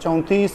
34